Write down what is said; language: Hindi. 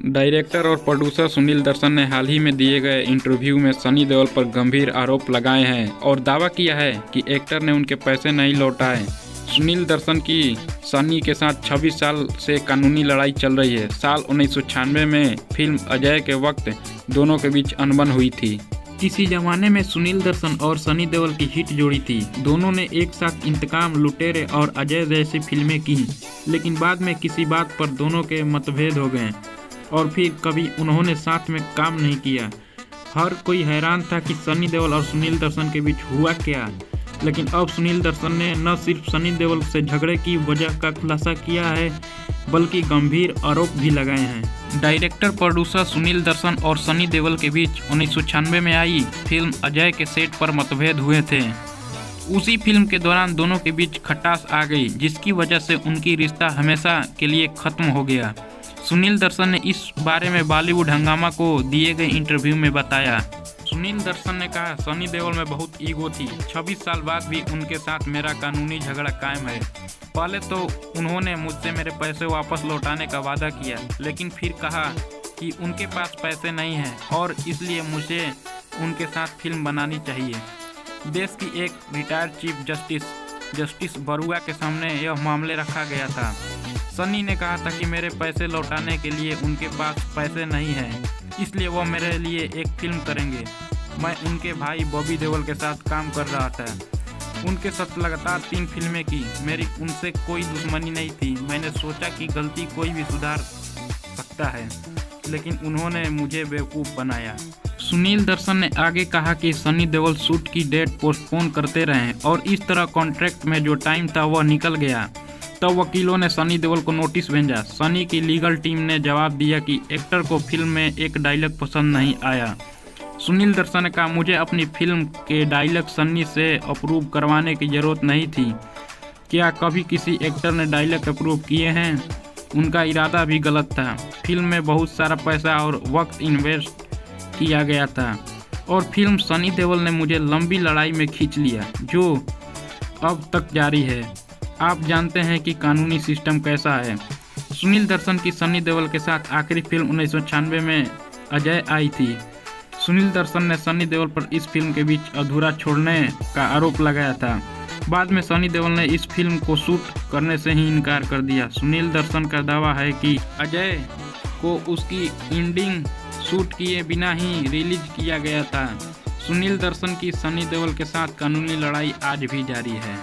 डायरेक्टर और प्रोड्यूसर सुनील दर्शन ने हाल ही में दिए गए इंटरव्यू में सनी देओल पर गंभीर आरोप लगाए हैं और दावा किया है कि एक्टर ने उनके पैसे नहीं लौटाए। सुनील दर्शन की सनी के साथ 26 साल से कानूनी लड़ाई चल रही है। साल 1996 में फिल्म अजय के वक्त दोनों के बीच अनबन हुई थी। किसी जमाने में सुनील दर्शन और सनी देओल की हिट जोड़ी थी। दोनों ने एक साथ इंतकाम, लुटेरे और अजय जैसी फिल्में की, लेकिन बाद में किसी बात पर दोनों के मतभेद हो गए और फिर कभी उन्होंने साथ में काम नहीं किया। हर कोई हैरान था कि सनी देओल और सुनील दर्शन के बीच हुआ क्या, लेकिन अब सुनील दर्शन ने न सिर्फ सनी देओल से झगड़े की वजह का खुलासा किया है, बल्कि गंभीर आरोप भी लगाए हैं। डायरेक्टर प्रोड्यूसर सुनील दर्शन और सनी देओल के बीच 1996 में आई फिल्म अजय के सेट पर मतभेद हुए थे। उसी फिल्म के दौरान दोनों के बीच खटास आ गई, जिसकी वजह से उनकी रिश्ता हमेशा के लिए खत्म हो गया। सुनील दर्शन ने इस बारे में बॉलीवुड हंगामा को दिए गए इंटरव्यू में बताया। सुनील दर्शन ने कहा, सनी देओल में बहुत ईगो थी। 26 साल बाद भी उनके साथ मेरा कानूनी झगड़ा कायम है। पहले तो उन्होंने मुझसे मेरे पैसे वापस लौटाने का वादा किया, लेकिन फिर कहा कि उनके पास पैसे नहीं हैं और इसलिए मुझे उनके साथ फिल्म बनानी चाहिए। देश की एक रिटायर्ड चीफ जस्टिस बरुआ के सामने यह मामले रखा गया था। सनी ने कहा था कि मेरे पैसे लौटाने के लिए उनके पास पैसे नहीं हैं, इसलिए वो मेरे लिए एक फिल्म करेंगे। मैं उनके भाई बॉबी देओल के साथ काम कर रहा था। उनके साथ लगातार 3 फिल्में की। मेरी उनसे कोई दुश्मनी नहीं थी। मैंने सोचा कि गलती कोई भी सुधार सकता है, लेकिन उन्होंने मुझे बेवकूफ़ बनाया। सुनील दर्शन ने आगे कहा कि सनी देओल शूट की डेट पोस्टपोन करते रहे और इस तरह कॉन्ट्रैक्ट में जो टाइम था वह निकल गया। तब वकीलों ने सनी देओल को नोटिस भेजा। सनी की लीगल टीम ने जवाब दिया कि एक्टर को फिल्म में एक डायलॉग पसंद नहीं आया। सुनील दर्शन ने कहा, मुझे अपनी फिल्म के डायलॉग सन्नी से अप्रूव करवाने की ज़रूरत नहीं थी। क्या कभी किसी एक्टर ने डायलॉग अप्रूव किए हैं? उनका इरादा भी गलत था। फिल्म में बहुत सारा पैसा और वक्त इन्वेस्ट किया गया था और फिल्म सनी देओल ने मुझे लंबी लड़ाई में खींच लिया, जो अब तक जारी है। आप जानते हैं कि कानूनी सिस्टम कैसा है। सुनील दर्शन की सनी देओल के साथ आखिरी फिल्म 1996 में अजय आई थी। सुनील दर्शन ने सनी देओल पर इस फिल्म के बीच अधूरा छोड़ने का आरोप लगाया था। बाद में सनी देओल ने इस फिल्म को शूट करने से ही इनकार कर दिया। सुनील दर्शन का दावा है कि अजय को उसकी एंडिंग शूट किए बिना ही रिलीज किया गया था। सुनील दर्शन की सनी देओल के साथ कानूनी लड़ाई आज भी जारी है।